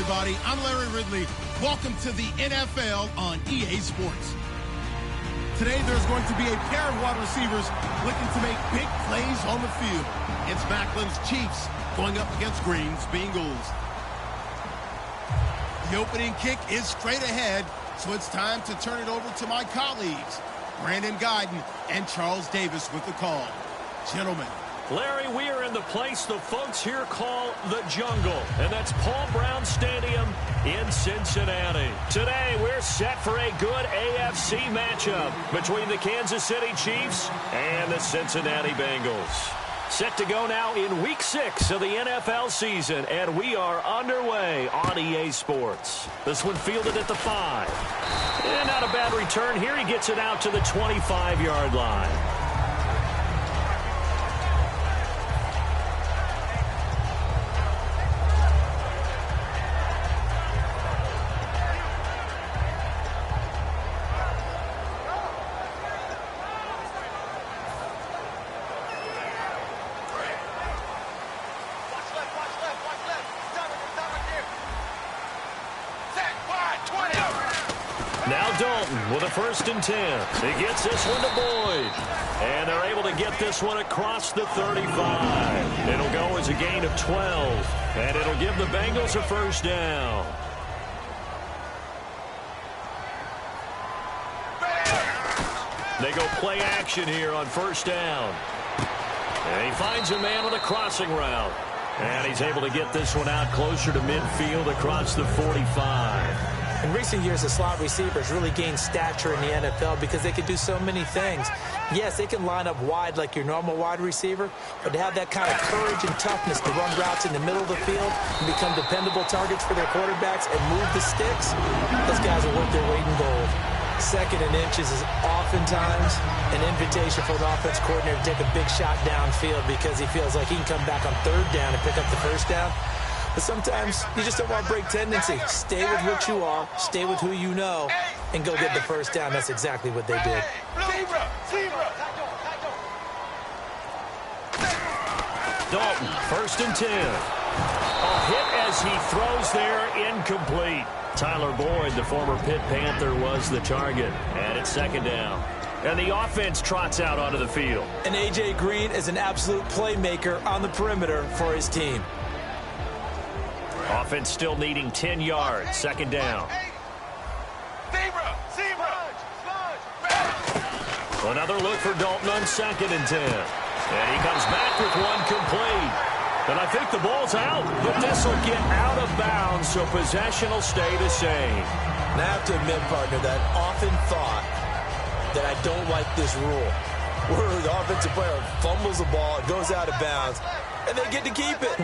everybody. I'm Larry Ridley. Welcome to the NFL on EA Sports. Today, there's going to be a pair of wide receivers looking to make big plays on the field. It's Macklin's Chiefs going up against Green's Bengals. The opening kick is straight ahead, so it's time to turn it over to my colleagues, Brandon Guyton and Charles Davis with the call. Gentlemen. Larry, we are in the place the folks here call the Jungle, and that's Paul Brown Stadium in Cincinnati. Today, we're set for a good AFC matchup between the Kansas City Chiefs and the Cincinnati Bengals. Set to go now in Week 6 of the NFL season, and we are underway on EA Sports. This one fielded at the 5. And not a bad return here. He gets it out to the 25-yard line. With a 1st and 10. He gets this one to Boyd. And they're able to get this one across the 35. It'll go as a gain of 12. And it'll give the Bengals a 1st down. They go play action here on 1st down. And he finds a man on a crossing route. And he's able to get this one out closer to midfield across the 45. In recent years, the slot receivers really gained stature in the NFL because they can do so many things. Yes, they can line up wide like your normal wide receiver, but to have that kind of courage and toughness to run routes in the middle of the field and become dependable targets for their quarterbacks and move the sticks, those guys are worth their weight in gold. 2nd and inches is oftentimes an invitation for an offense coordinator to take a big shot downfield because he feels like he can come back on 3rd down and pick up the 1st down. But sometimes you just don't want to break tendency. Stay with what you are, stay with who you know, and go get the 1st down. That's exactly what they did. Dalton, 1st and 10. A hit as he throws there, incomplete. Tyler Boyd, the former Pitt Panther, was the target. And it's 2nd down. And the offense trots out onto the field. And A.J. Green is an absolute playmaker on the perimeter for his team. Offense still needing 10 yards. 2nd down. Another look for Dalton on 2nd and 10. And he comes back with one complete. And I think the ball's out, but this will get out of bounds, so possession will stay the same. And I have to admit, partner, that I often thought that I don't like this rule, where the offensive player fumbles the ball, it goes out of bounds, and they get to keep it.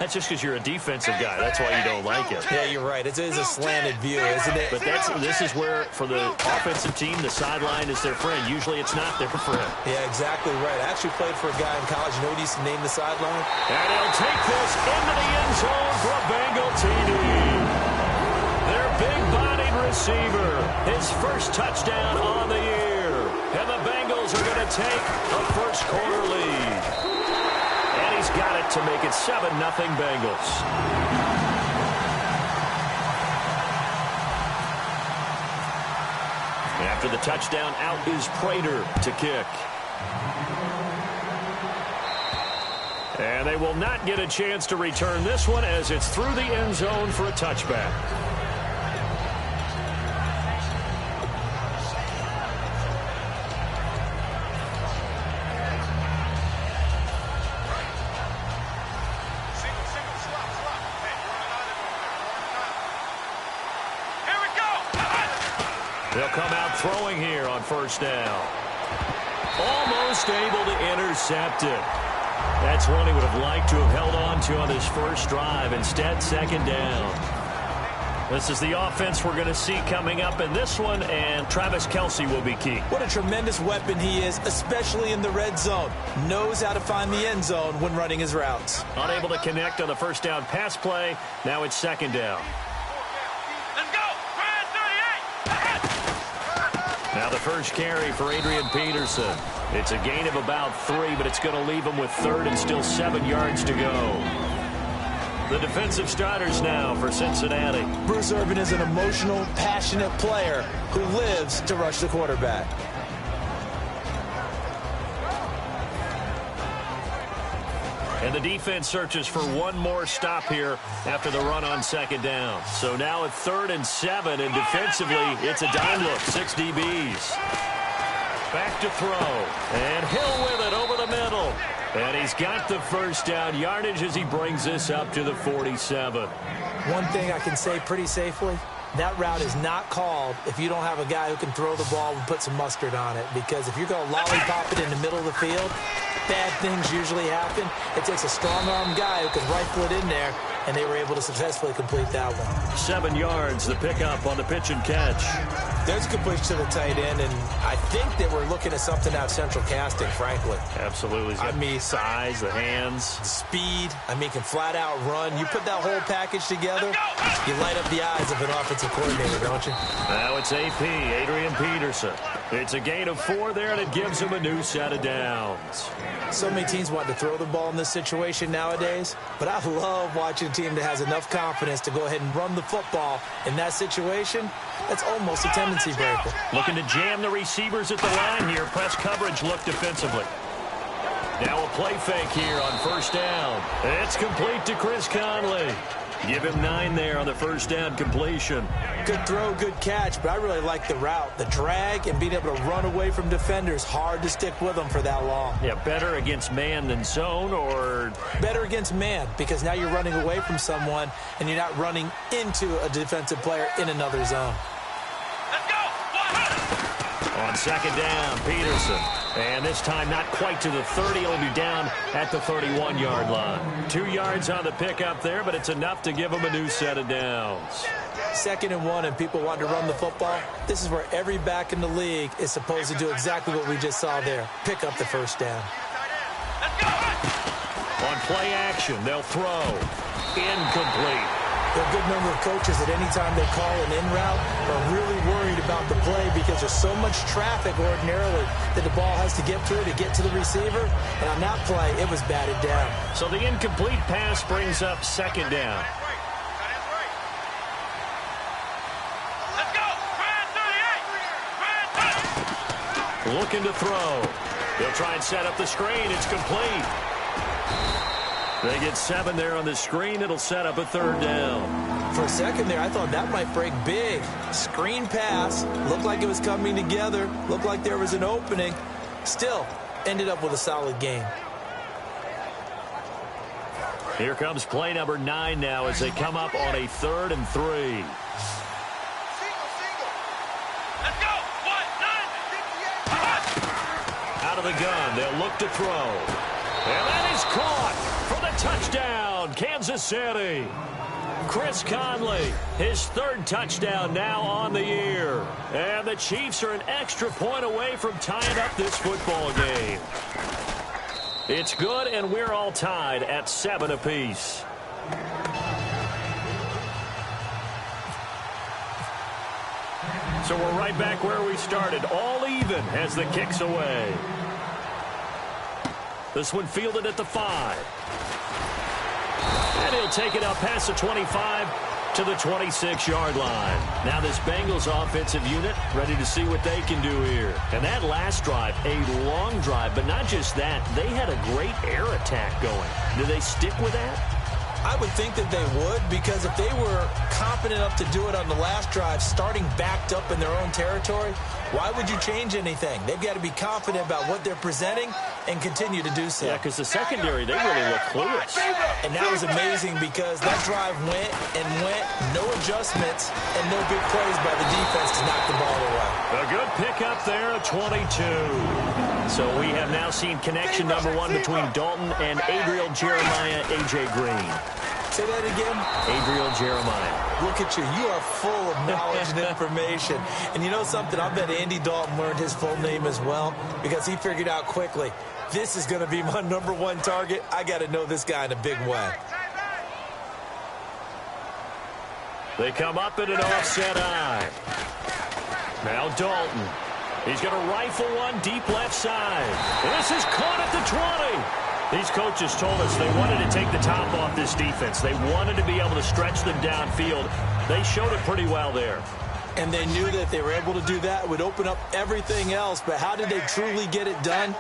That's just because you're a defensive guy. That's why you don't like it. Yeah, you're right. It is a slanted view, isn't it? But this is where, for the offensive team, the sideline is their friend. Usually it's not their friend. Yeah, exactly right. I actually played for a guy in college. You know what he used to name the sideline? And he'll take this into the end zone for a Bengal TD. Their big-bodied receiver, his 1st touchdown on the year. And the Bengals are going to take a 1st quarter lead. And he's got it to make it 7-0 Bengals. After the touchdown, out is Prater to kick. And they will not get a chance to return this one as it's through the end zone for a touchback. They'll come out throwing here on 1st down. Almost able to intercept it. That's one he would have liked to have held on to on his 1st drive. Instead, 2nd down. This is the offense we're going to see coming up in this one, and Travis Kelce will be key. What a tremendous weapon he is, especially in the red zone. Knows how to find the end zone when running his routes. Unable to connect on the 1st down pass play. Now it's 2nd down. Now the 1st carry for Adrian Peterson. It's a gain of about 3, but it's going to leave him with 3rd and still 7 yards to go. The defensive starters now for Cincinnati. Bruce Irvin is an emotional, passionate player who lives to rush the quarterback. And the defense searches for one more stop here after the run on second down. So now at 3rd and 7, and defensively, it's a dime look, 6 DBs. Back to throw, and Hill with it over the middle. And he's got the first down yardage as he brings this up to the 47. One thing I can say pretty safely, that route is not called if you don't have a guy who can throw the ball and put some mustard on it. Because if you're going to lollipop it in the middle of the field, bad things usually happen. It takes a strong-arm guy who can rifle it in there, and they were able to successfully complete that one. 7 yards, the pickup on the pitch and catch. There's a good push to the tight end, and I think that we're looking at something out of central casting, frankly. Absolutely. He's got the size, the hands. Speed. I mean, can flat-out run. You put that whole package together, you light up the eyes of an offensive coordinator, don't you? Now it's AP, Adrian Peterson. It's a gain of 4 there, and it gives him a new set of downs. So many teams want to throw the ball in this situation nowadays, but I love watching a team that has enough confidence to go ahead and run the football in that situation. That's almost a tendency breaker. Looking to jam the receivers at the line here. Press coverage look defensively. Now a play fake here on first down. It's complete to Chris Conley. Give him 9 there on the first down completion. Good throw, good catch, but I really like the route. The drag and being able to run away from defenders, hard to stick with them for that long. Yeah, better against man than zone, or? Better against man, because now you're running away from someone and you're not running into a defensive player in another zone. Let's go! On second down, Peterson. And this time not quite to the 30. He'll be down at the 31-yard line. 2 yards on the pickup there, but it's enough to give him a new set of downs. 2nd and 1, and people want to run the football. This is where every back in the league is supposed to do exactly what we just saw there. Pick up the first down. On play action, they'll throw. Incomplete. There are a good number of coaches that any time they call an in route are really worried about the play because there's so much traffic ordinarily that the ball has to get through to get to the receiver. And on that play, it was batted down. So the incomplete pass brings up second down. Looking to throw. They'll try and set up the screen. It's complete. They get 7 there on the screen. It'll set up a 3rd down. For a second there, I thought that might break big. Screen pass. Looked like it was coming together. Looked like there was an opening. Still, ended up with a solid gain. Here comes play number 9 now as they come up on a 3rd and 3. Out of the gun, they'll look to throw. And that is caught for the touchdown, Kansas City. Chris Conley, his 3rd touchdown now on the year. And the Chiefs are an extra point away from tying up this football game. It's good, and we're all tied at 7 apiece. So we're right back where we started, all even as the kick's away. This one fielded at the 5. And he'll take it out past the 25 to the 26-yard line. Now this Bengals offensive unit ready to see what they can do here. And that last drive, a long drive, but not just that. They had a great air attack going. Do they stick with that? I would think that they would, because if they were confident enough to do it on the last drive, starting backed up in their own territory, why would you change anything? They've got to be confident about what they're presenting and continue to do so. Yeah, because the secondary, they really look clueless. And that was amazing because that drive went and went, no adjustments, and no big plays by the defense to knock the ball away. A good pickup there at 22. So we have now seen connection number 1 between Dalton and Adriel Jeremiah, A.J. Green. Say that again? Adriel Jeremiah. Look at you. You are full of knowledge and information. And you know something? I bet Andy Dalton learned his full name as well because he figured out quickly, this is going to be my number 1 target. I got to know this guy in a big way. They come up in an offset eye. Now Dalton. He's going to rifle one deep left side. This is caught at the 20. These coaches told us they wanted to take the top off this defense. They wanted to be able to stretch them downfield. They showed it pretty well there. And they knew that if they were able to do that, it would open up everything else. But how did they truly get it done?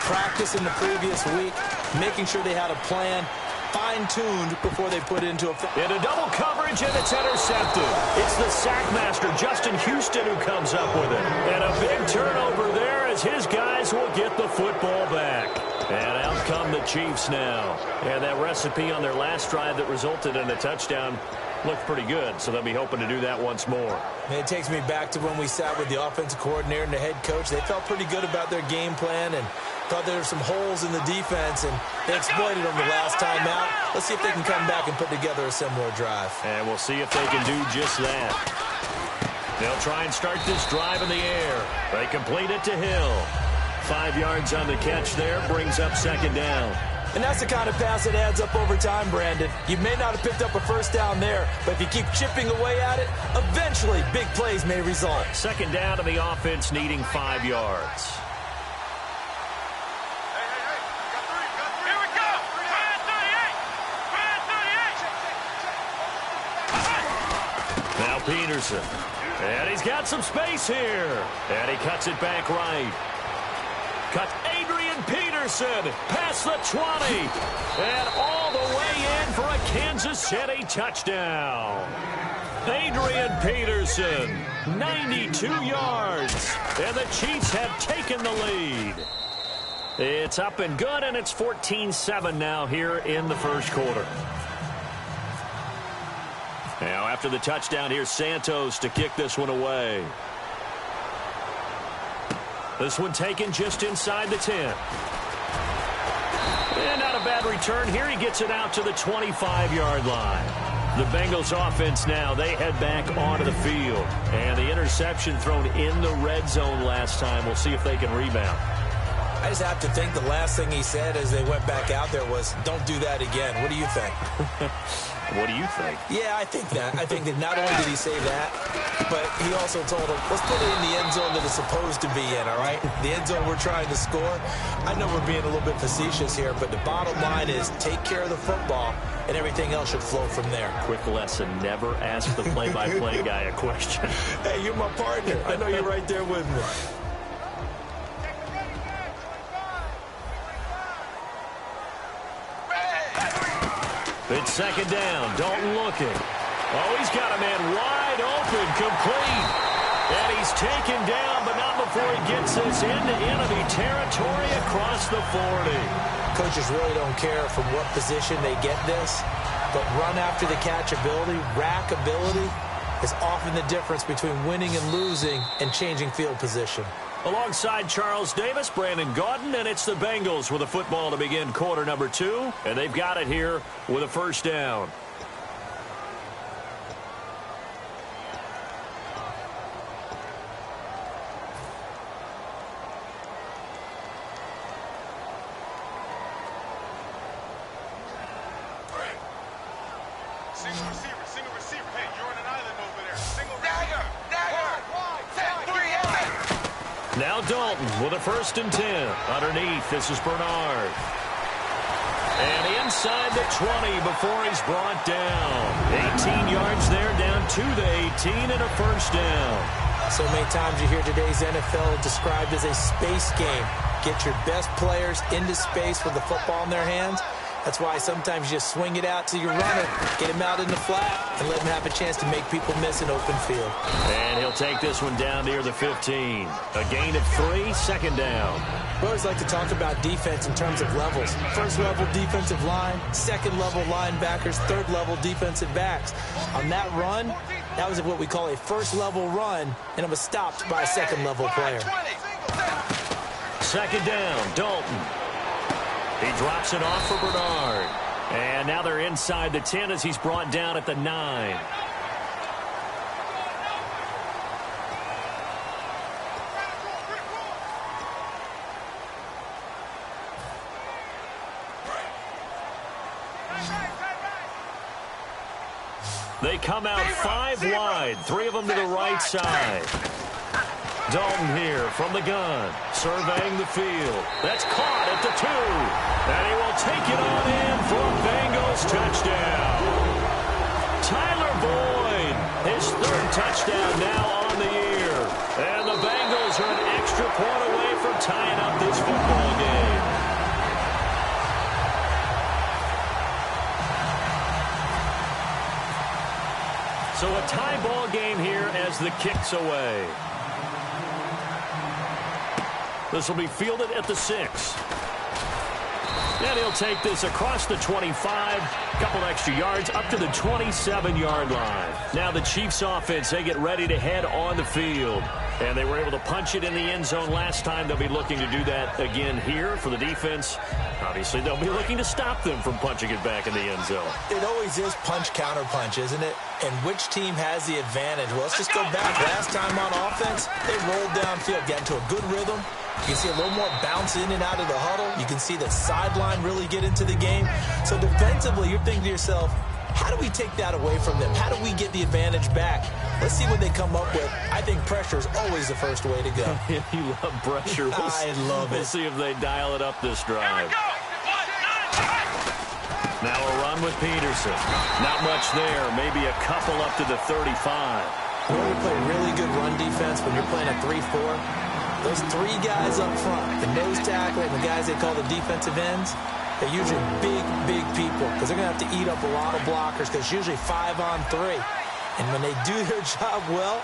Practice in the previous week, making sure they had a plan, fine-tuned before they put it into effect. Into double coverage, and it's intercepted. It's the sack master, Justin Houston, who comes up with it. And a big turnover there as his guys will get the football back. And out come the Chiefs now. And that recipe on their last drive that resulted in a touchdown looked pretty good, so they'll be hoping to do that once more. It takes me back to when we sat with the offensive coordinator and the head coach. They felt pretty good about their game plan and thought there were some holes in the defense, and they exploited them the last time out. Let's see if they can come back and put together a similar drive. And we'll see if they can do just that. They'll try and start this drive in the air. They complete it to Hill. 5 yards on the catch there, brings up second down. And that's the kind of pass that adds up over time, Brandon. You may not have picked up a first down there, but if you keep chipping away at it, eventually big plays may result. Second down to the offense needing 5 yards. Here we go. 38. Now Peterson. And he's got some space here. And he cuts it back right. Cut Adrian Peterson past the 20. And all the way in for a Kansas City touchdown. Adrian Peterson, 92 yards. And the Chiefs have taken the lead. It's up and good, and it's 14-7 now here in the first quarter. Now after the touchdown, here's Santos to kick this one away. This one taken just inside the 10. And not a bad return here. He gets it out to the 25-yard line. The Bengals offense now, they head back onto the field. And the interception thrown in the red zone last time. We'll see if they can rebound. I just have to think the last thing he said as they went back out there was, don't do that again. What do you think? What do you think? Yeah, I think that. I think that not only did he say that, but he also told them, let's put it in the end zone that it's supposed to be in, all right? The end zone we're trying to score. I know we're being a little bit facetious here, but the bottom line is take care of the football, and everything else should flow from there. Quick lesson, never ask the play-by-play guy a question. Hey, you're my partner. I know you're right there with me. It's second down. Dalton looking. Oh, he's got a man wide open, complete. And he's taken down, but not before he gets this into enemy territory across the 40. Coaches really don't care from what position they get this, but run after the catch ability, rack ability, is often the difference between winning and losing and changing field position. Alongside Charles Davis, Brandon Gaudin, and it's the Bengals with a football to begin quarter number 2, and they've got it here with a first down. Single receiver. Hey, you're on an island over there. Single dagger. Set 3. Now Dalton with a 1st and 10. Underneath, this is Bernard. And inside the 20 before he's brought down. 18 yards there, down to the 18, and a first down. So many times you hear today's NFL described as a space game. Get your best players into space with the football in their hands. That's why sometimes you just swing it out to your runner, get him out in the flat, and let him have a chance to make people miss an open field. And he'll take this one down near the 15. A gain of 3, second down. We always like to talk about defense in terms of levels. First level defensive line, second level linebackers, third level defensive backs. On that run, that was what we call a first level run, and it was stopped by a second level player. Second down, Dalton. He drops it off for Bernard. And now they're inside the 10 as he's brought down at the 9. They come out 5 wide, 3 of them to the right side. Dalton here from the gun, surveying the field. That's caught at the 2. And he will take it on in for a Bengals touchdown. Tyler Boyd, his 3rd touchdown now on the year. And the Bengals are an extra point away from tying up this football game. So a tie ball game here as the kick's away. This will be fielded at the 6. And he'll take this across the 25, couple extra yards, up to the 27-yard line. Now the Chiefs offense, they get ready to head on the field. And they were able to punch it in the end zone last time. They'll be looking to do that again here for the defense. Obviously, they'll be looking to stop them from punching it back in the end zone. It always is punch-counter-punch, isn't it? And which team has the advantage? Well, let's just go back. Last time on offense, they rolled downfield, got into a good rhythm. You can see a little more bounce in and out of the huddle. You can see the sideline really get into the game. So defensively, you're thinking to yourself, how do we take that away from them? How do we get the advantage back? Let's see what they come up with. I think pressure is always the first way to go. You love pressure. I love it. We'll see if they dial it up this drive. Now a run with Peterson. Not much there. Maybe a couple up to the 35. You know, we play really good run defense when you're playing a 3-4. Those 3 guys up front, the nose tackle and the guys they call the defensive ends, they're usually big people because they're going to have to eat up a lot of blockers because it's usually 5-on-3. And when they do their job well,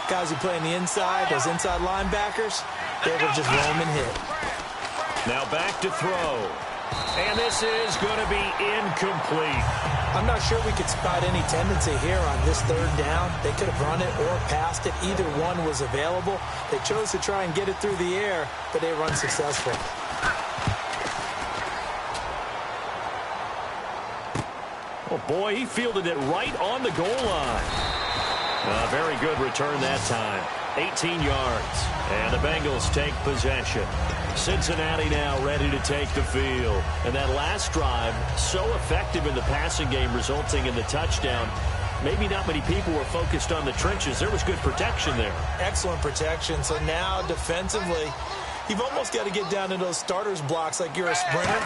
guys who play on the inside, those inside linebackers, they're able to just roam and hit. Now back to throw. And this is going to be incomplete. I'm not sure we could spot any tendency here on this 3rd down. They could have run it or passed it. Either one was available. They chose to try and get it through the air, but they run successful. Oh, boy, he fielded it right on the goal line. Very good return that time. 18 yards. And the Bengals take possession. Cincinnati now ready to take the field. And that last drive, so effective in the passing game, resulting in the touchdown. Maybe not many people were focused on the trenches. There was good protection there. Excellent protection. So now defensively, you've almost got to get down to those starters blocks like you're a sprinter.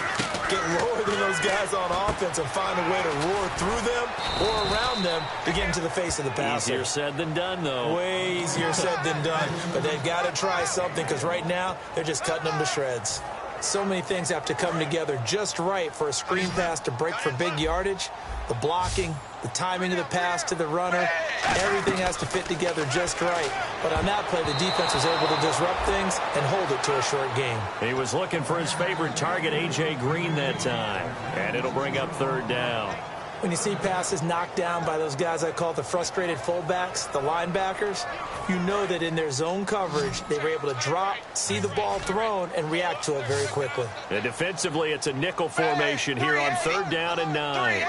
Get lower than those guys on offense and find a way to roar through them or around them to get into the face of the passer. Easier said than done, though. Way easier said than done. But they've got to try something because right now they're just cutting them to shreds. So many things have to come together just right for a screen pass to break for big yardage. The blocking, the timing of the pass to the runner, everything has to fit together just right. But on that play, the defense was able to disrupt things and hold it to a short game. He was looking for his favorite target, A.J. Green, that time. And it'll bring up 3rd down. When you see passes knocked down by those guys I call the frustrated fullbacks, the linebackers, you know that in their zone coverage, they were able to drop, see the ball thrown, and react to it very quickly. And defensively, it's a nickel formation here on 3rd down and 9.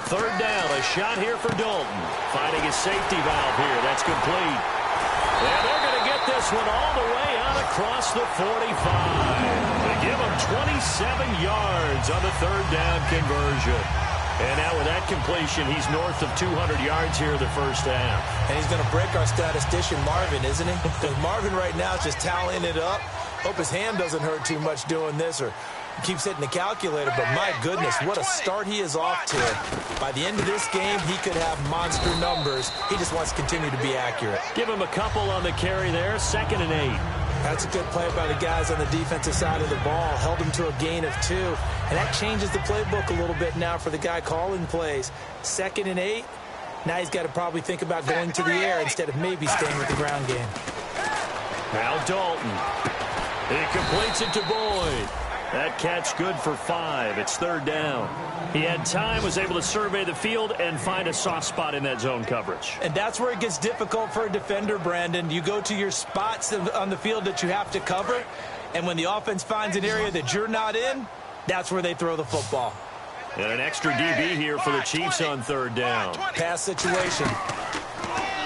3rd down, a shot here for Dalton. Finding his safety valve here. That's complete. And they're going to get this one all the way out across the 45. They give him 27 yards on the 3rd down conversion. And now with that completion, he's north of 200 yards here in the first half. And he's going to break our statistician, Marvin, isn't he? Because Marvin right now is just tallying it up. Hope his hand doesn't hurt too much doing this or keeps hitting the calculator. But my goodness, what a start he is off to. By the end of this game, he could have monster numbers. He just wants to continue to be accurate. Give him a couple on the carry there. 2nd and 8. That's a good play by the guys on the defensive side of the ball. Held him to a gain of 2. And that changes the playbook a little bit now for the guy calling plays. 2nd and 8. Now he's got to probably think about going to the air instead of maybe staying with the ground game. Now Dalton. He completes it to Boyd. That catch good for 5. It's 3rd down. He had time, was able to survey the field and find a soft spot in that zone coverage. And that's where it gets difficult for a defender, Brandon. You go to your spots on the field that you have to cover, and when the offense finds an area that you're not in, that's where they throw the football. And an extra DB here for the Chiefs on 3rd down. Pass situation.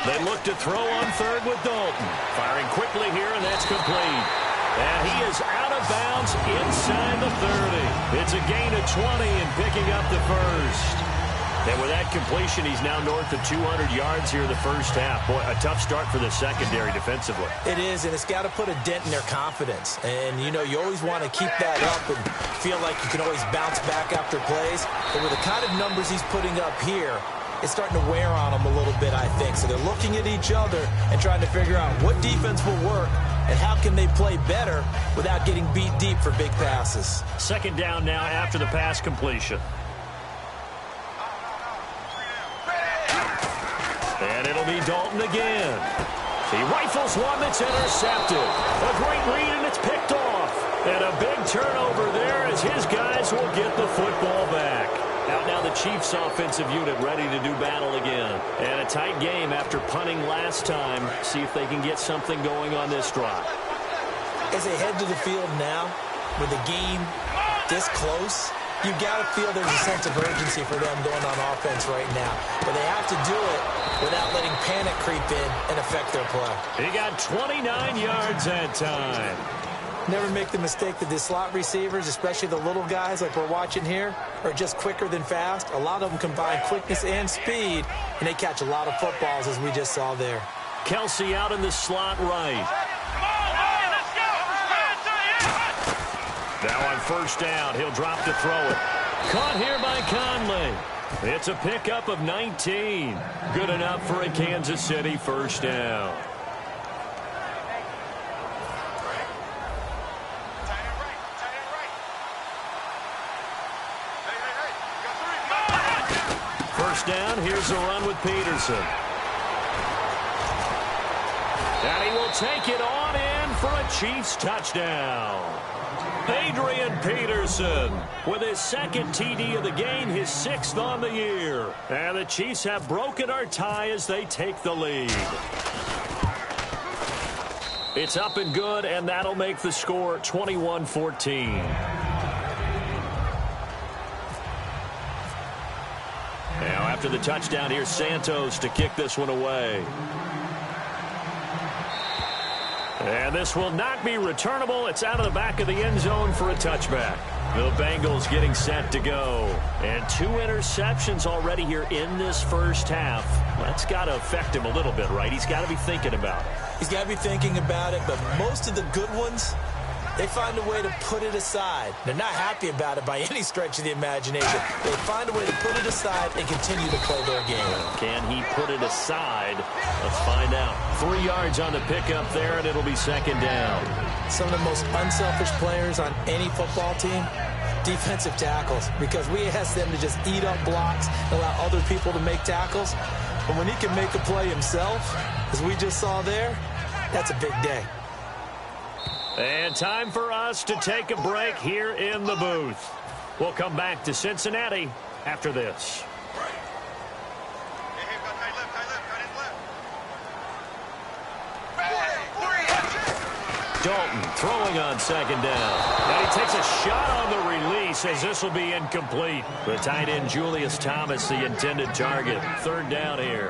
They look to throw on 3rd with Dalton. Firing quickly here, and that's complete. And he is out of bounds inside the 30. It's a gain of 20 and picking up the first. And with that completion, he's now north of 200 yards here in the first half. Boy, a tough start for the secondary defensively. It is, and it's got to put a dent in their confidence. And, you know, you always want to keep that up and feel like you can always bounce back after plays. But with the kind of numbers he's putting up here, it's starting to wear on them a little bit, I think. So they're looking at each other and trying to figure out what defense will work and how can they play better without getting beat deep for big passes. Second down now after the pass completion. And it'll be Dalton again. He rifles one that's intercepted. A great read, and it's picked off. And a big turnover there as his guys will get the football back. Out now the Chiefs offensive unit ready to do battle again. And a tight game after punting last time. See if they can get something going on this drive. As they head to the field now, with the game this close, you've got to feel there's a sense of urgency for them going on offense right now. But they have to do it without letting panic creep in and affect their play. He got 29 yards that time. Never make the mistake that the slot receivers, especially the little guys like we're watching here, are just quicker than fast. A lot of them combine quickness and speed, and they catch a lot of footballs, as we just saw there. Kelsey out in the slot right. Now on first down, he'll drop to throw it. Caught here by Conley. It's a pickup of 19. Good enough for a Kansas City first down. First down, here's a run with Peterson. And he will take it on in for a Chiefs touchdown. Adrian Peterson with his second TD of the game, his 6th on the year. And the Chiefs have broken our tie as they take the lead. It's up and good, and that'll make the score 21-14. Now after the touchdown, here's Santos to kick this one away. And this will not be returnable. It's out of the back of the end zone for a touchback. The Bengals getting set to go. And 2 interceptions already here in this first half. That's got to affect him a little bit, right? He's got to be thinking about it. He's got to be thinking about it, but most of the good ones, they find a way to put it aside. They're not happy about it by any stretch of the imagination. They find a way to put it aside and continue to play their game. Can he put it aside? Let's find out. 3 yards on the pickup there, and it'll be second down. Some of the most unselfish players on any football team, defensive tackles, because we ask them to just eat up blocks and allow other people to make tackles. But when he can make a play himself, as we just saw there, that's a big day. And time for us to take a break here in the booth. We'll come back to Cincinnati after this. Dalton throwing on second down. And he takes a shot on the release as this will be incomplete. The tight end Julius Thomas, the intended target. Third down here.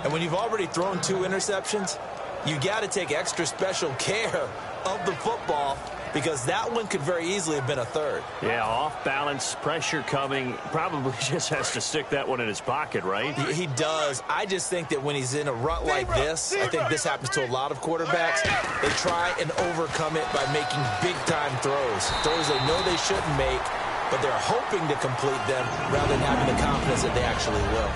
And when you've already thrown 2 interceptions, you got to take extra special care of the football, because that one could very easily have been a third. Yeah, off balance, pressure coming. Probably just has to stick that one in his pocket, right? He does. I just think that when he's in a rut like this, I think this happens to a lot of quarterbacks, they try and overcome it by making big-time throws. Throws they know they shouldn't make, but they're hoping to complete them rather than having the confidence that they actually will.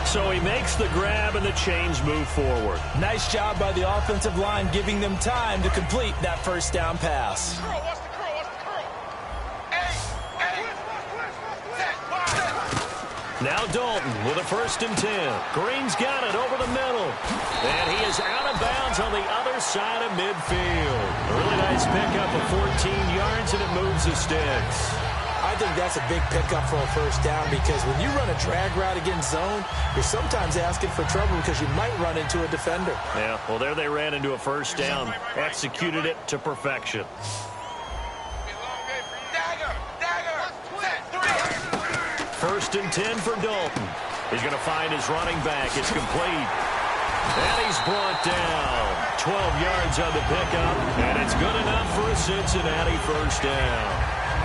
So he makes the grab and the chains move forward. Nice job by the offensive line giving them time to complete that first down pass. Now Dalton with a 1st and 10. Green's got it over the middle. And he is out of bounds on the other side of midfield. A really nice pickup of 14 yards, and it moves the sticks. I think that's a big pickup for a first down, because when you run a drag route against zone, you're sometimes asking for trouble because you might run into a defender. Yeah, well, there they ran into a first down. Executed it to perfection. First and 10 for Dalton. He's going to find his running back. It's complete. And he's brought down. 12 yards on the pickup, and it's good enough for a Cincinnati first down.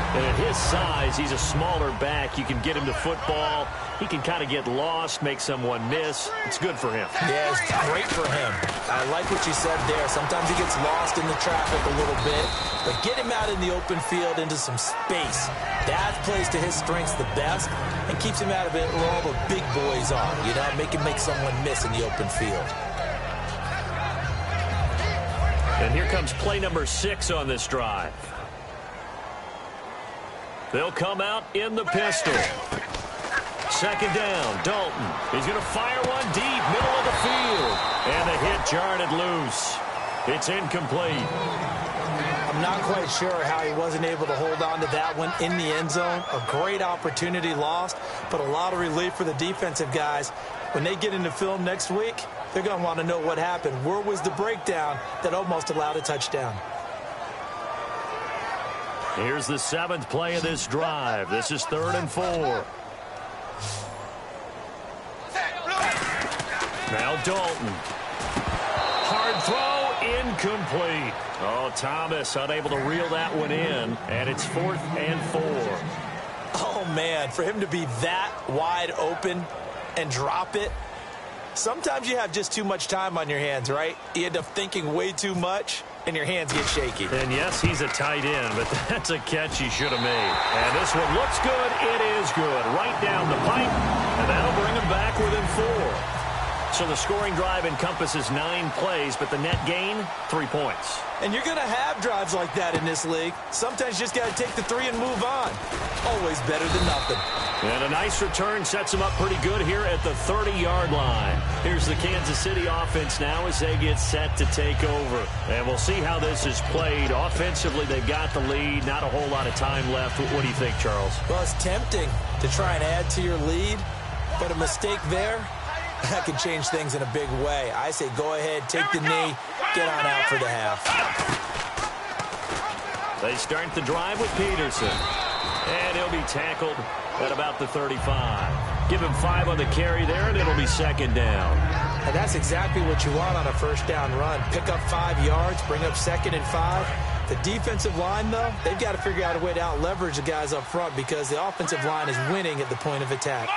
And at his size, he's a smaller back. You can get him to football. He can kind of get lost, make someone miss. It's good for him. Yeah, it's great for him. I like what you said there. Sometimes he gets lost in the traffic a little bit, but get him out in the open field into some space. That plays to his strengths the best and keeps him out of it where all the big boys are. You know, make him make someone miss in the open field. And here comes play number 6 on this drive. They'll come out in the pistol. Second down, Dalton. He's going to fire one deep, middle of the field. And the hit jarred it loose. It's incomplete. I'm not quite sure how he wasn't able to hold on to that one in the end zone. A great opportunity lost, but a lot of relief for the defensive guys. When they get into film next week, they're going to want to know what happened. Where was the breakdown that almost allowed a touchdown? Here's the 7th play of this drive. This is 3rd and 4. Now Dalton. Hard throw, incomplete. Oh, Thomas unable to reel that one in, and it's 4th and 4. Oh, man, for him to be that wide open and drop it. Sometimes you have just too much time on your hands, right? You end up thinking way too much, and your hands get shaky. And yes, he's a tight end, but that's a catch he should have made. And this one looks good. It is good. Right down the pipe, and that'll bring him back within 4. So the scoring drive encompasses 9 plays, but the net gain, 3 points. And you're going to have drives like that in this league. Sometimes you just got to take the 3 and move on. Always better than nothing. And a nice return sets them up pretty good here at the 30-yard line. Here's the Kansas City offense now as they get set to take over. And we'll see how this is played. Offensively, they've got the lead. Not a whole lot of time left. What do you think, Charles? Well, it's tempting to try and add to your lead, but a mistake there, that can change things in a big way. I say go ahead, take the knee, get on out for the half. They start the drive with Peterson. And he'll be tackled at about the 35. Give him 5 on the carry there, and it'll be 2nd down. And that's exactly what you want on a first down run. Pick up 5 yards, bring up 2nd and 5. The defensive line, though, they've got to figure out a way to out-leverage the guys up front because the offensive line is winning at the point of attack.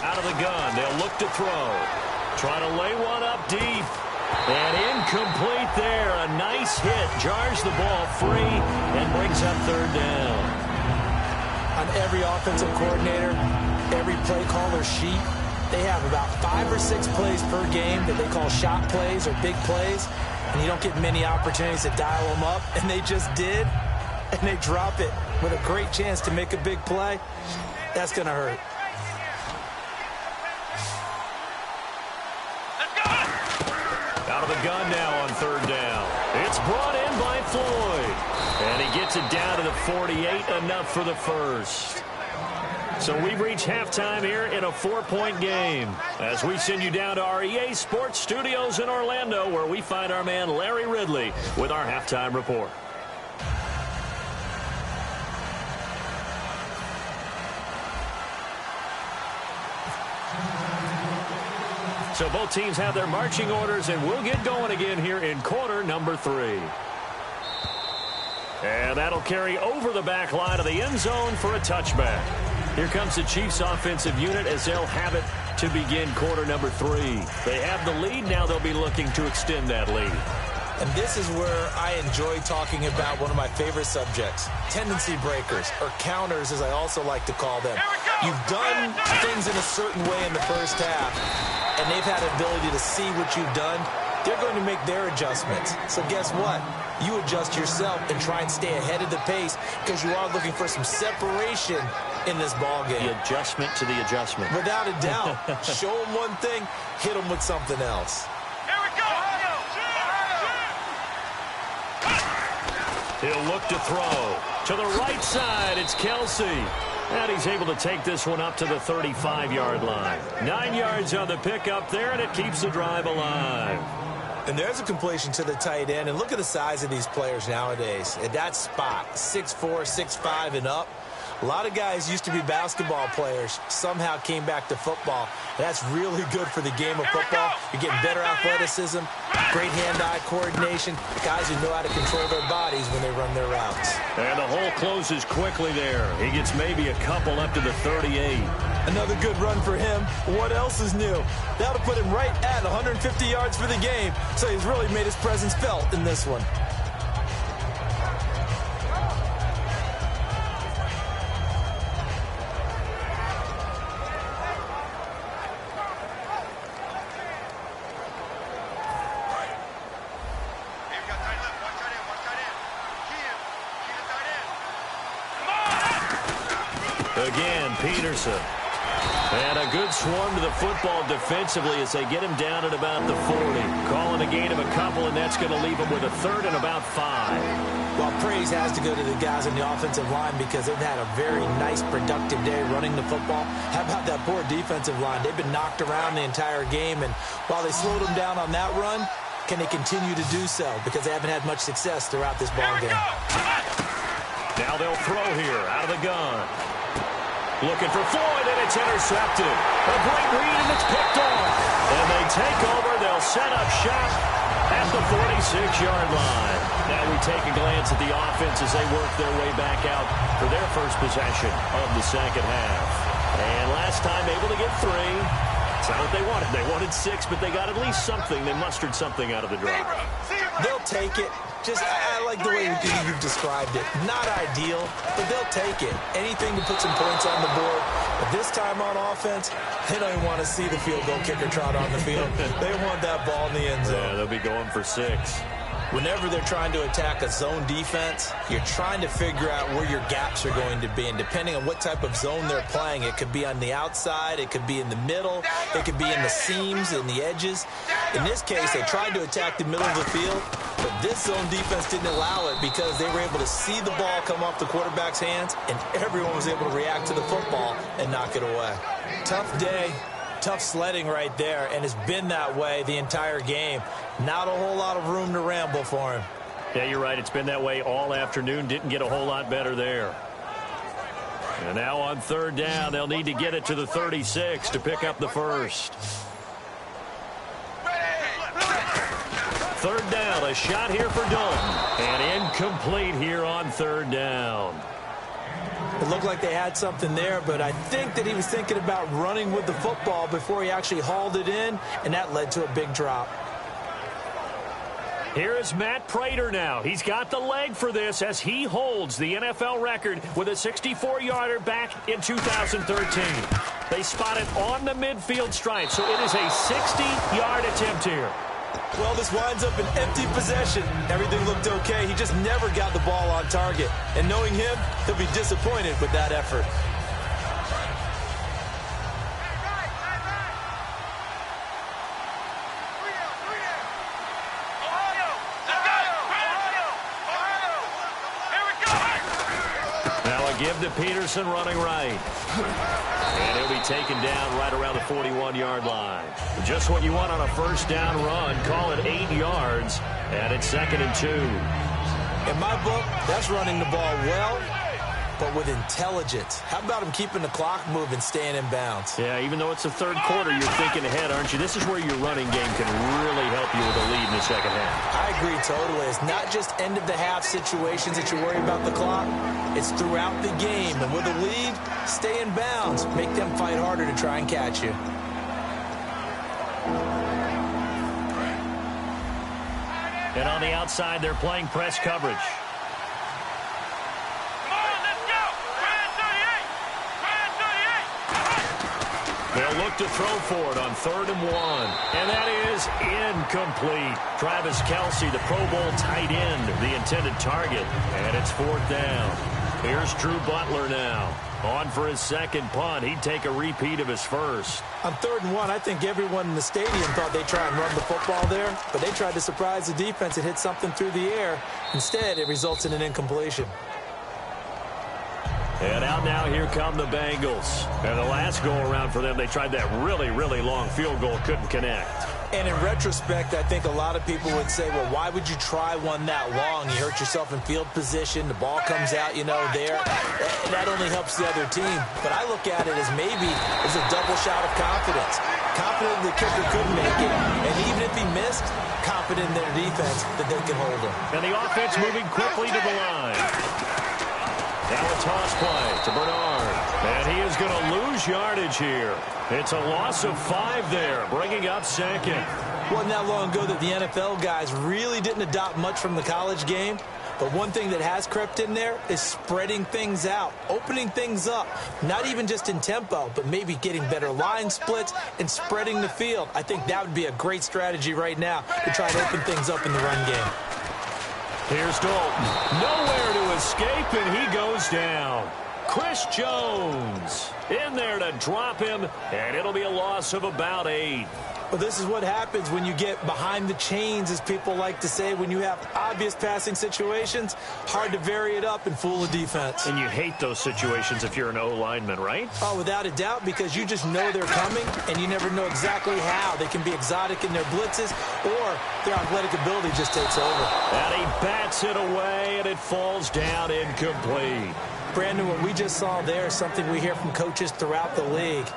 Out of the gun, they'll look to throw. Try to lay one up deep. And incomplete there. A nice hit. Jars the ball free and brings up 3rd down. On every offensive coordinator, every play caller sheet, they have about 5 or 6 plays per game that they call shot plays or big plays. And you don't get many opportunities to dial them up. And they just did. And they drop it with a great chance to make a big play. That's going to hurt. Out of the gun now on 3rd down. It's brought in by Floyd. And he gets it down to the 48, enough for the first. So we've reached halftime here in a 4-point game as we send you down to our EA Sports Studios in Orlando where we find our man Larry Ridley with our halftime report. So both teams have their marching orders, and we'll get going again here in quarter number 3. And that'll carry over the back line of the end zone for a touchback. Here comes the Chiefs offensive unit as they'll have it to begin quarter number 3. They have the lead. Now they'll be looking to extend that lead. And this is where I enjoy talking about one of my favorite subjects, tendency breakers, or counters as I also like to call them. You've done things in a certain way in the first half, and they've had the ability to see what you've done. They're going to make their adjustments. So guess what? You adjust yourself and try and stay ahead of the pace because you are looking for some separation in this ballgame. The adjustment to the adjustment. Without a doubt. Show them one thing, hit them with something else. Here we go. He'll look to throw. To the right side, it's Kelsey. And he's able to take this one up to the 35-yard line. 9 yards on the pickup there, and it keeps the drive alive. And there's a completion to the tight end. And look at the size of these players nowadays. At that spot, 6'4", 6'5", and up. A lot of guys used to be basketball players, somehow came back to football. That's really good for the game of football. You're getting better athleticism, great hand-eye coordination, guys who know how to control their bodies when they run their routes. And the hole closes quickly there. He gets maybe a couple up to the 38. Another good run for him. What else is new? That'll put him right at 150 yards for the game, so he's really made his presence felt in this one. Again, Peterson. And a good swarm to the football defensively as they get him down at about the 40. Calling a gain of a couple, and that's going to leave him with a third and about 5. Well, praise has to go to the guys on the offensive line because they've had a very nice, productive day running the football. How about that poor defensive line? They've been knocked around the entire game, and while they slowed them down on that run, can they continue to do so? Because they haven't had much success throughout this ball game. Now they'll throw here out of the gun. Looking for Floyd, and it's intercepted. A great read, and it's picked off. And they take over. They'll set up shop at the 46-yard line. Now we take a glance at the offense as they work their way back out for their first possession of the second half. And last time able to get 3. It's not what they wanted. They wanted 6, but they got at least something. They mustered something out of the drive. They'll take it. I like the way you've described it. Not ideal, but they'll take it. Anything to put some points on the board. But this time on offense, they don't even want to see the field goal kicker trot on the field. They want that ball in the end zone. Yeah, they'll be going for 6. Whenever they're trying to attack a zone defense, you're trying to figure out where your gaps are going to be. And depending on what type of zone they're playing, it could be on the outside, it could be in the middle, it could be in the seams and the edges. In this case, they tried to attack the middle of the field, but this zone defense didn't allow it because they were able to see the ball come off the quarterback's hands, and everyone was able to react to the football and knock it away. Tough day. Tough sledding right there, and it's been that way the entire game. Not a whole lot of room to ramble for him. Yeah, you're right. It's been that way all afternoon. Didn't get a whole lot better there. And now on third down, they'll need to get it to the 36 to pick up the first. Third down, a shot here for Dalton. And incomplete here on third down. It looked like they had something there, but I think that he was thinking about running with the football before he actually hauled it in, and that led to a big drop. Here is Matt Prater now. He's got the leg for this as he holds the NFL record with a 64-yarder back in 2013. They spot it on the midfield stripe, so it is a 60-yard attempt here. Well, this winds up an empty possession. Everything looked okay. He just never got the ball on target. And knowing him, he'll be disappointed with that effort. Now a give to Peterson running right. And he'll be taken down right around the 41-yard line. Just what you want on a first down run. Call it 8 yards, and it's 2nd and 2. In my book, that's running the ball well, but with intelligence. How about him keeping the clock moving, staying in bounds? Yeah, even though it's the third quarter, you're thinking ahead, aren't you? This is where your running game can really help you with a lead in the second half. I agree totally. It's not just end-of-the-half situations that you worry about the clock. It's throughout the game. And with a lead, stay in bounds. Make them fight harder to try and catch you. And on the outside, they're playing press coverage. They'll look to throw for it on 3rd and 1. And that is incomplete. Travis Kelce, the Pro Bowl tight end, the intended target. And it's 4th down. Here's Drew Butler now. On for his second punt. He'd take a repeat of his first. On 3rd and 1, I think everyone in the stadium thought they'd try and run the football there, but they tried to surprise the defense and hit something through the air. Instead, it results in an incompletion. And out now, here come the Bengals. And the last go-around for them, they tried that really, really long field goal, couldn't connect. And in retrospect, I think a lot of people would say, well, why would you try one that long? You hurt yourself in field position. The ball comes out, there. That only helps the other team. But I look at it as maybe it's a double shot of confidence. Confident the kicker could make it. And even if he missed, confident in their defense that they can hold him. And the offense moving quickly to the line. Now a toss play to Bernard. And he is going to lose yardage here. It's a loss of 5 there, bringing up second. Wasn't that long ago that the NFL guys really didn't adopt much from the college game. But one thing that has crept in there is spreading things out, opening things up, not even just in tempo, but maybe getting better line splits and spreading the field. I think that would be a great strategy right now to try to open things up in the run game. Here's Dalton. Nowhere to escape, and he goes down. Chris Jones in there to drop him, and it'll be a loss of about 8. Well, this is what happens when you get behind the chains, as people like to say. When you have obvious passing situations, hard to vary it up and fool a defense. And you hate those situations if you're an O-lineman, right? Oh, without a doubt, because you just know they're coming, and you never know exactly how. They can be exotic in their blitzes, or their athletic ability just takes over. And he bats it away, and it falls down incomplete. Brandon, what we just saw there is something we hear from coaches throughout the league.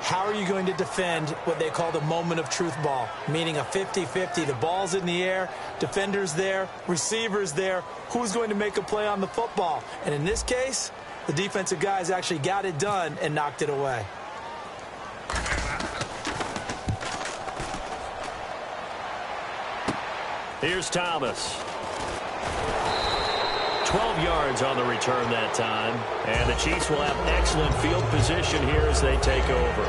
How are you going to defend what they call the moment of truth ball, meaning a 50-50? The ball's in the air, defender's there, receiver's there. Who's going to make a play on the football? And in this case, the defensive guys actually got it done and knocked it away. Here's Thomas. 12 yards on the return that time. And the Chiefs will have excellent field position here as they take over.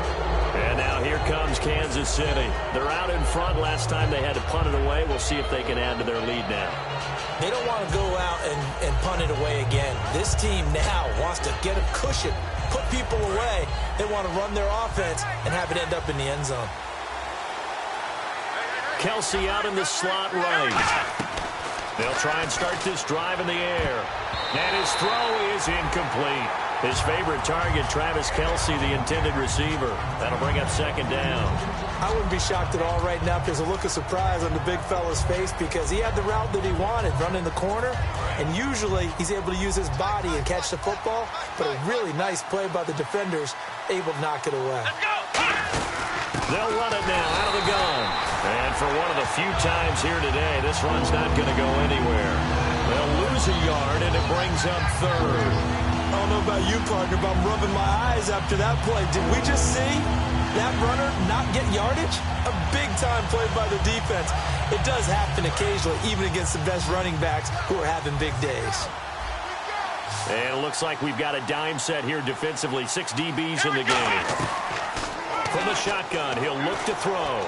And now here comes Kansas City. They're out in front. Last time they had to punt it away. We'll see if they can add to their lead now. They don't want to go out and punt it away again. This team now wants to get a cushion, put people away. They want to run their offense and have it end up in the end zone. Kelsey out in the slot right. They'll try and start this drive in the air. And his throw is incomplete. His favorite target, Travis Kelsey, the intended receiver. That'll bring up second down. I wouldn't be shocked at all right now if there's a look of surprise on the big fella's face, because he had the route that he wanted, running the corner. And usually he's able to use his body and catch the football. But a really nice play by the defenders, able to knock it away. They'll run it now out of the gun. And for one of the few times here today, this run's not going to go anywhere. They'll lose a yard, and it brings up third. I don't know about you, partner, but I'm rubbing my eyes after that play. Did we just see that runner not get yardage? A big-time play by the defense. It does happen occasionally, even against the best running backs who are having big days. And it looks like we've got a dime set here defensively. 6 DBs in the game. From the shotgun, he'll look to throw.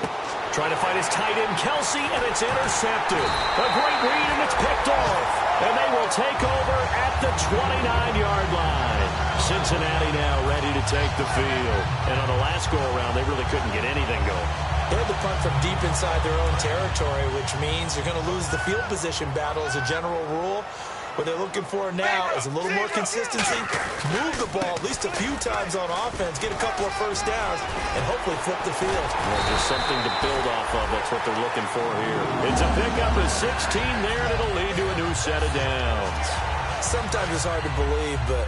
Trying to find his tight end, Kelsey, and it's intercepted. A great read, and it's picked off. And they will take over at the 29-yard line. Cincinnati now ready to take the field. And on the last go-around, they really couldn't get anything going. They had to punt from deep inside their own territory, which means you're going to lose the field position battle as a general rule. What they're looking for now is a little more consistency, move the ball at least a few times on offense, get a couple of first downs, and hopefully flip the field. Well, just something to build off of. That's what they're looking for here. It's a pickup of 16 there, and it'll lead to a new set of downs. Sometimes it's hard to believe, but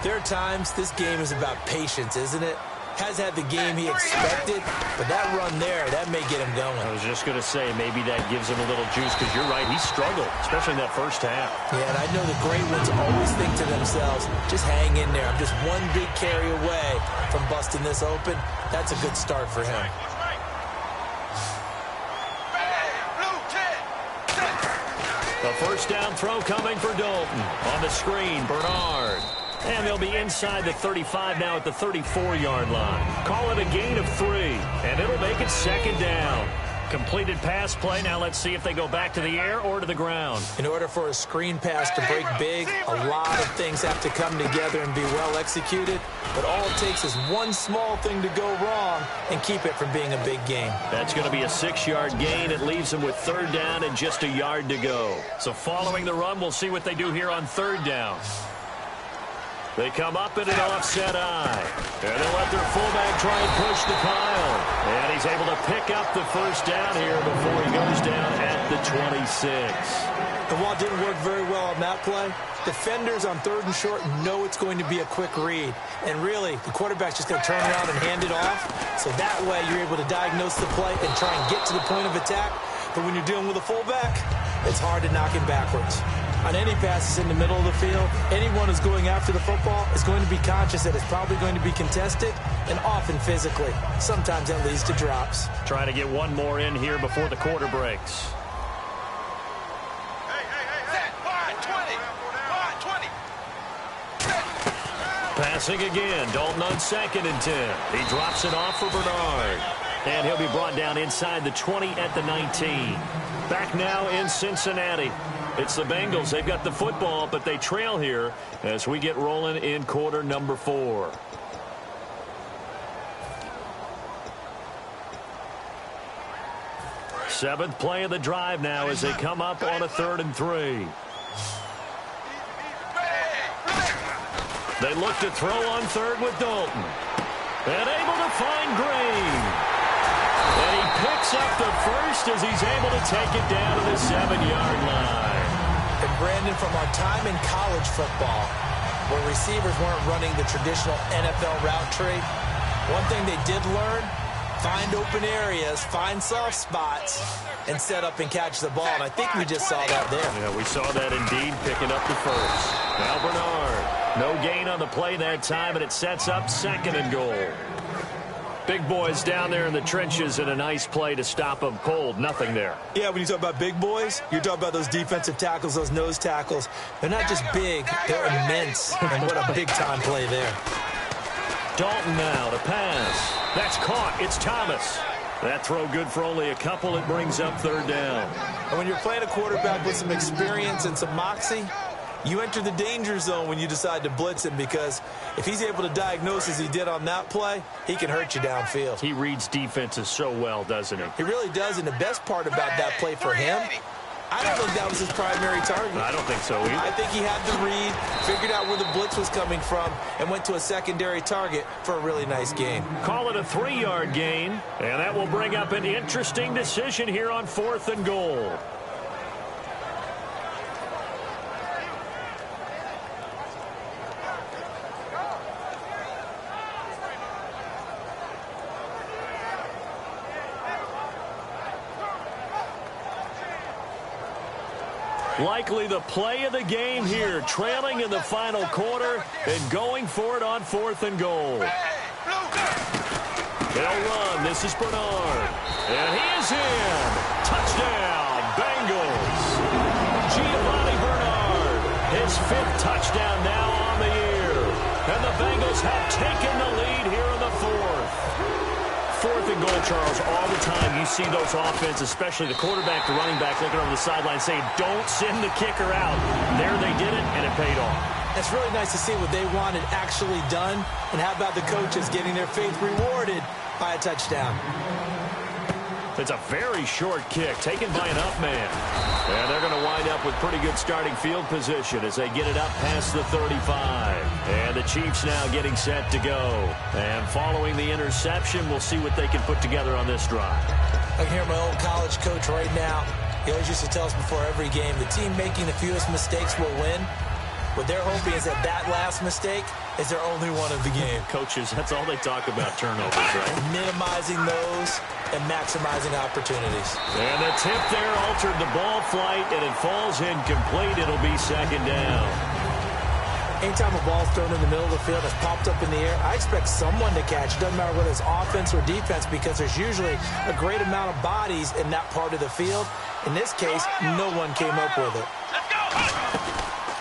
there are times this game is about patience, isn't it? Has had the game he expected, but that run there, that may get him going. I was just going to say, maybe that gives him a little juice, because you're right, he struggled, especially in that first half. Yeah, and I know the great ones always think to themselves, just hang in there. I'm just one big carry away from busting this open. That's a good start for him. The first down throw coming for Dalton. On the screen, Bernard. And they'll be inside the 35 now at the 34-yard line. Call it a gain of 3, and it'll make it second down. Completed pass play. Now let's see if they go back to the air or to the ground. In order for a screen pass to break big, a lot of things have to come together and be well executed. But all it takes is one small thing to go wrong and keep it from being a big gain. That's going to be a 6-yard gain. It leaves them with third down and just a yard to go. So following the run, we'll see what they do here on third down. They come up in an offset eye. And they'll let their fullback try and push the pile. And he's able to pick up the first down here before he goes down at the 26. The wall didn't work very well on that play. Defenders on 3rd and short know it's going to be a quick read. And really, the quarterback's just going to turn around and hand it off. So that way, you're able to diagnose the play and try and get to the point of attack. But when you're dealing with a fullback, it's hard to knock him backwards. On any passes in the middle of the field, anyone who's going after the football is going to be conscious that it's probably going to be contested and often physically. Sometimes that leads to drops. Trying to get one more in here before the quarter breaks. Passing again. Dalton on 2nd and 10. He drops it off for Bernard. And he'll be brought down inside the 20 at the 19. Back now in Cincinnati. It's the Bengals. They've got the football, but they trail here as we get rolling in quarter number 4. Seventh play of the drive now as they come up on a 3rd and 3. They look to throw on 3rd with Dalton. And able to find Green. And he picks up the first as he's able to take it down to the 7-yard line. And Brandon, from our time in college football, where receivers weren't running the traditional NFL route tree, one thing they did learn, find open areas, find soft spots, and set up and catch the ball. And I think we just saw that there. Yeah, we saw that indeed, picking up the first. Now Bernard. No gain on the play that time, and it sets up 2nd and goal. Big boys down there in the trenches and a nice play to stop them cold. Nothing there. Yeah, when you talk about big boys, you're talking about those defensive tackles, those nose tackles. They're not just big, they're immense. And what a big-time play there. Dalton now to pass. That's caught. It's Thomas. That throw good for only a couple. It brings up 3rd down. And when you're playing a quarterback with some experience and some moxie, you enter the danger zone when you decide to blitz him, because if he's able to diagnose as he did on that play, he can hurt you downfield. He reads defenses so well, doesn't he? He really does, and the best part about that play for him, I don't think that was his primary target. I don't think so either. I think he had the read, figured out where the blitz was coming from, and went to a secondary target for a really nice gain. Call it a 3-yard gain, and that will bring up an interesting decision here on 4th and goal. Likely the play of the game here, trailing in the final quarter and going for it on 4th and goal. They'll run. This is Bernard. And he is in. Touchdown, Bengals. Giovanni Bernard, his 5th touchdown now on the year. And the Bengals have taken the lead here in the 4th. 4th and goal, Charles. All the time you see those offenses, especially the quarterback, the running back, looking over the sideline saying, don't send the kicker out. There they did it, and it paid off. It's really nice to see what they wanted actually done. And how about the coaches getting their faith rewarded by a touchdown? It's a very short kick taken by an up man. And they're going to wind up with pretty good starting field position as they get it up past the 35. And the Chiefs now getting set to go. And following the interception, we'll see what they can put together on this drive. I can hear my old college coach right now. He always used to tell us before every game, the team making the fewest mistakes will win. What they're hoping is that that last mistake is their only one of the game. Coaches, that's all they talk about, turnovers, right? Minimizing those and maximizing opportunities. And the tip there altered the ball flight, and it falls incomplete. It'll be 2nd down. Anytime a ball's thrown in the middle of the field that's popped up in the air, I expect someone to catch. It doesn't matter whether it's offense or defense, because there's usually a great amount of bodies in that part of the field. In this case, no one came up with it.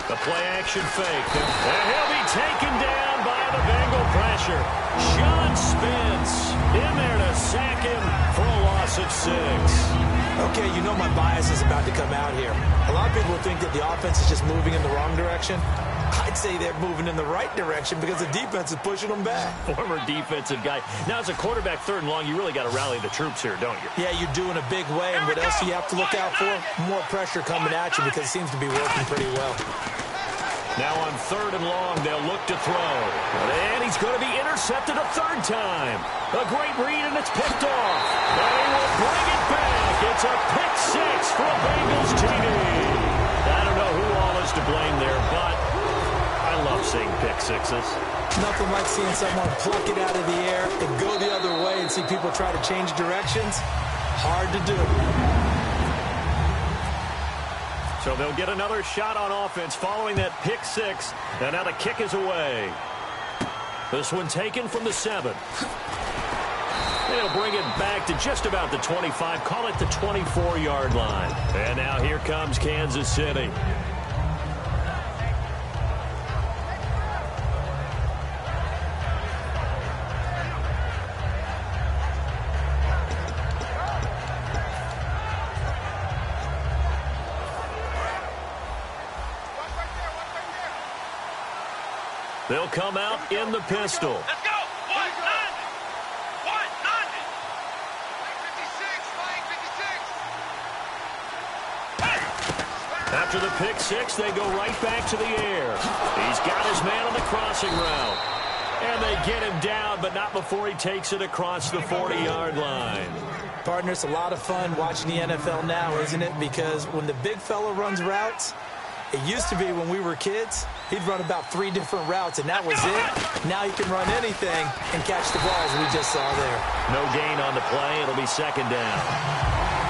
The play-action fake. And he'll be taken down by the Bengal pressure. Sean Spence in there to sack him for a loss of 6. Okay, you know my bias is about to come out here. A lot of people would think that the offense is just moving in the wrong direction. I'd say they're moving in the right direction because the defense is pushing them back. Former defensive guy. Now, as a quarterback, 3rd and long, you really got to rally the troops here, don't you? Yeah, you're doing a big way, and what else do you have to look out for? More pressure coming at you because it seems to be working pretty well. Now on 3rd and long, they'll look to throw. And he's going to be intercepted a 3rd time. A great read, and it's picked off. And he will bring it back. It's a pick 6 for a Bengals TD. I don't know who all is to blame there, but I love seeing pick 6s. Nothing like seeing someone pluck it out of the air and go the other way and see people try to change directions. Hard to do. So they'll get another shot on offense following that pick 6. And now the kick is away. This one taken from the 7. They'll bring it back to just about the 25. Call it the 24-yard line. And now here comes Kansas City. They'll come out in the pistol. Let's go. 1-9. 1-9. 56. After the pick 6, they go right back to the air. He's got his man on the crossing route. And they get him down, but not before he takes it across the 40-yard line. Partner, it's a lot of fun watching the NFL now, isn't it? Because when the big fella runs routes, it used to be when we were kids, he'd run about 3 different routes, and that was it. Now he can run anything and catch the balls we just saw there. No gain on the play. It'll be 2nd down.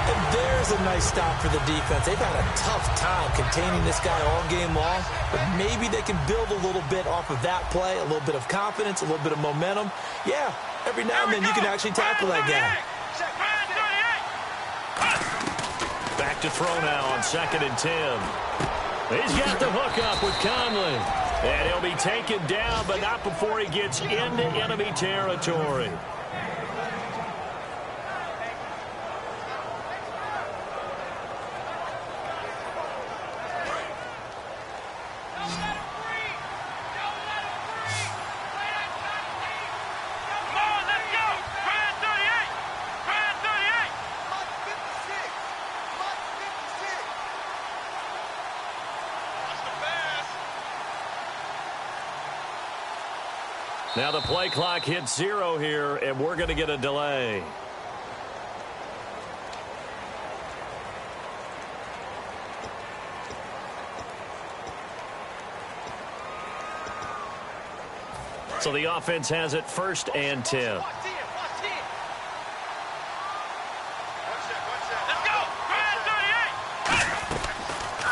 And there's a nice stop for the defense. They've had a tough time containing this guy all game long, but maybe they can build a little bit off of that play, a little bit of confidence, a little bit of momentum. Yeah, every now and then you can actually tackle that guy. Back to throw now on 2nd and 10. He's got the hook up with Conley. And he'll be taken down, but not before he gets into enemy territory. Now the play clock hits 0 here, and we're going to get a delay. So the offense has it 1st and 10.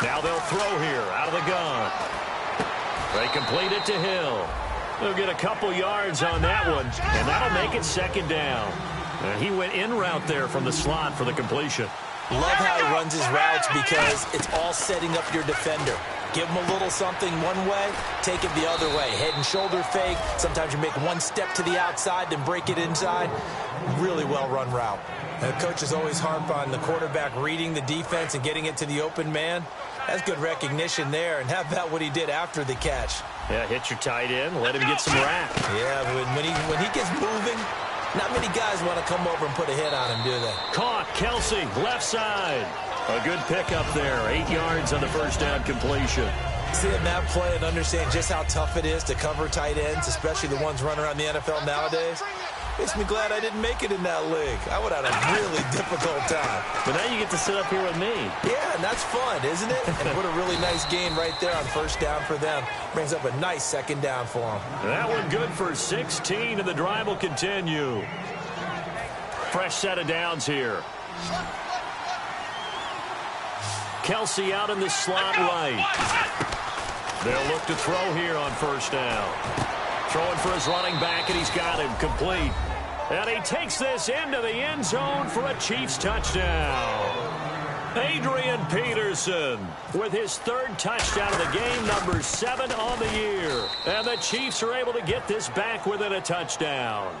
Now they'll throw here out of the gun. They complete it to Hill. They'll get a couple yards on that one, and that'll make it 2nd down. He went in route there from the slot for the completion. Love how he runs his routes because it's all setting up your defender. Give him a little something one way, take it the other way. Head and shoulder fake. Sometimes you make one step to the outside, then break it inside. Really well-run route. And the coaches always harp on the quarterback reading the defense and getting it to the open man. That's good recognition there. And how about what he did after the catch? Yeah, hit your tight end, let him get some rap. Yeah, when he gets moving, not many guys want to come over and put a hit on him, do they? Caught, Kelsey, left side. A good pickup there, 8 yards on the 1st down completion. Seeing that play and understand just how tough it is to cover tight ends, especially the ones running around the NFL nowadays, makes me glad I didn't make it in that league. I would have had a really difficult time. But now you get to sit up here with me. Yeah, and that's fun, isn't it? And put a really nice gain right there on 1st down for them. Brings up a nice 2nd down for them. That one good for 16, and the drive will continue. Fresh set of downs here. Kelsey out in the slot right. They'll look to throw here on 1st down. Throwing for his running back, and he's got him complete. And he takes this into the end zone for a Chiefs touchdown. Adrian Peterson with his 3rd touchdown of the game, number 7 on the year. And the Chiefs are able to get this back within a touchdown.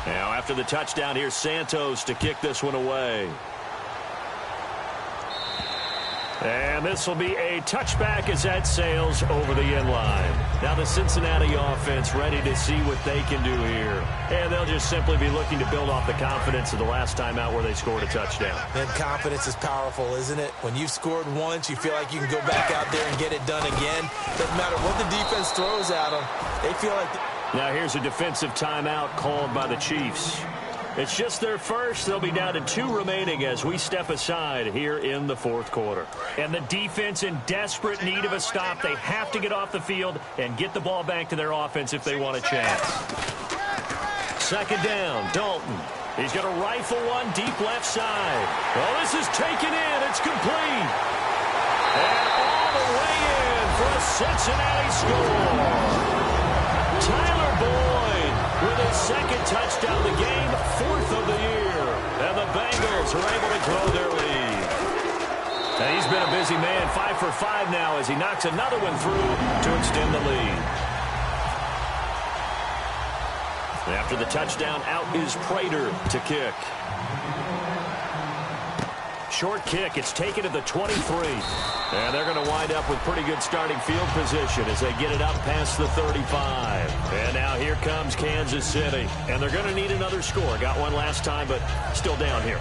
Now, after the touchdown, here's Santos to kick this one away. And this will be a touchback as that sails over the end line. Now the Cincinnati offense ready to see what they can do here. And they'll just simply be looking to build off the confidence of the last time out where they scored a touchdown. And confidence is powerful, isn't it? When you've scored once, you feel like you can go back out there and get it done again. Doesn't matter what the defense throws at them. They feel like... Now here's a defensive timeout called by the Chiefs. It's just their first. They'll be down to 2 remaining as we step aside here in the fourth quarter. And the defense in desperate need of a stop. They have to get off the field and get the ball back to their offense if they want a chance. Second down, Dalton. He's going to rifle one deep left side. Oh, this is taken in. It's complete. And all the way in for a Cincinnati score. Tyler Boyd with his second touchdown of the game, 4th of the year. And the Bengals are able to grow their lead. And he's been a busy man, 5 for 5 now as he knocks another one through to extend the lead. After the touchdown, out is Prater to kick. Short kick. It's taken at the 23. And they're going to wind up with pretty good starting field position as they get it up past the 35. And now here comes Kansas City. And they're going to need another score. Got one last time, but still down here.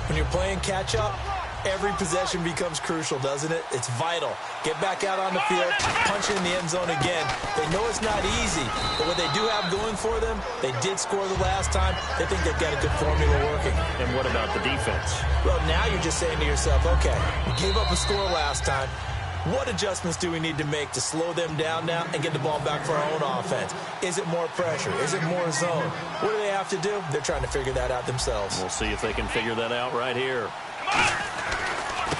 When you're playing catch-up, every possession becomes crucial, doesn't it? It's vital. Get back out on the field, punch it in the end zone again. They know it's not easy, but what they do have going for them, they did score the last time. They think they've got a good formula working. And what about the defense? Well, now you're just saying to yourself, okay, we gave up a score last time. What adjustments do we need to make to slow them down now and get the ball back for our own offense? Is it more pressure? Is it more zone? What do they have to do? They're trying to figure that out themselves. We'll see if they can figure that out right here.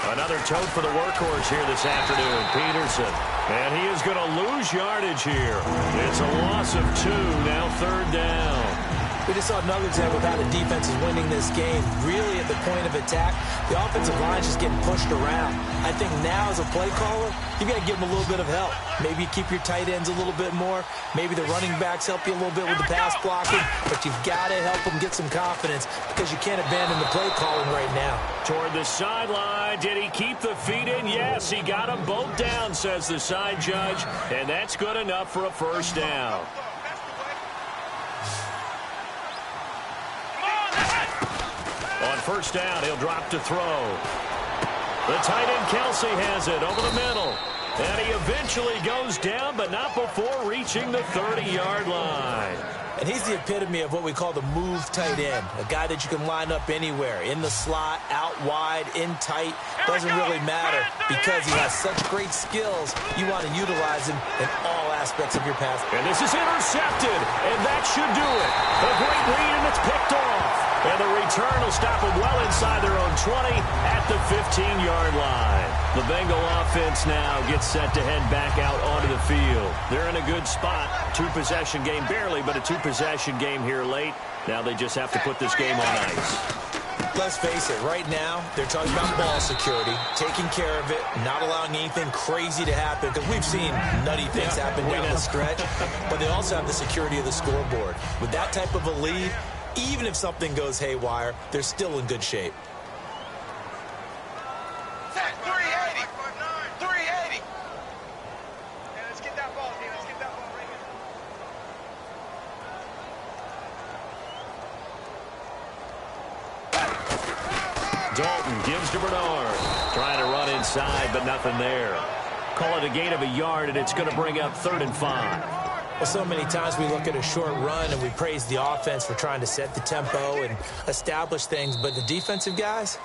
Another tote for the workhorse here this afternoon, Peterson. And he is going to lose yardage here. It's a loss of 2, now 3rd down. We just saw another example of how the defense is winning this game. Really at the point of attack, the offensive line is just getting pushed around. I think now as a play caller, you've got to give them a little bit of help. Maybe you keep your tight ends a little bit more. Maybe the running backs help you a little bit with the pass blocking. But you've got to help them get some confidence because you can't abandon the play calling right now. Toward the sideline. Did he keep the feet in? Yes, he got them both down, says the side judge. And that's good enough for a first down. On first down, he'll drop to throw. The tight end, Kelsey, has it over the middle. And he eventually goes down, but not before reaching the 30-yard line. And he's the epitome of what we call the move tight end, a guy that you can line up anywhere, in the slot, out wide, in tight. Doesn't really matter because he has such great skills. You want to utilize him in all aspects of your pass. And this is intercepted, and that should do it. A great lead, and it's picked off. And the return will stop them well inside their own 20 at the 15-yard line. The Bengal offense now gets set to head back out onto the field. They're in a good spot. 2-possession game, barely, but a 2-possession game here late. Now they just have to put this game on ice. Let's face it, right now, they're talking about ball security, taking care of it, not allowing anything crazy to happen, because we've seen nutty things happen down the stretch, but they also have the security of the scoreboard. With that type of a lead, even if something goes haywire, they're still in good shape. 380. 380. Yeah, let's get that ball, man. Let's get that ball right here. Dalton gives to Bernard. Trying to run inside, but nothing there. Call it a gain of a yard, and it's going to bring up 3rd and 5. Well, so many times we look at a short run and we praise the offense for trying to set the tempo and establish things, but the defensive guys,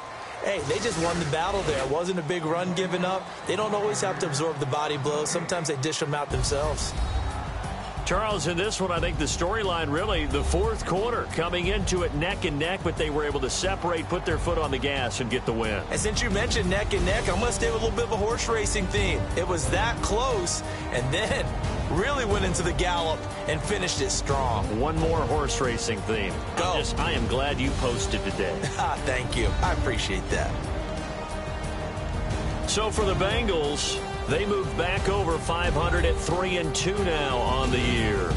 hey, they just won the battle there. It wasn't a big run given up. They don't always have to absorb the body blows. Sometimes they dish them out themselves. Charles, in this one, I think the storyline really, the fourth quarter, coming into it neck and neck, but they were able to separate, put their foot on the gas, and get the win. And since you mentioned neck and neck, I'm going to stay with a little bit of a horse racing theme. It was that close, and then really went into the gallop and finished it strong. One more horse racing theme. Go. I am glad you posted today. Thank you. I appreciate that. So for the Bengals, they moved back over 500 at 3-2 now on the year.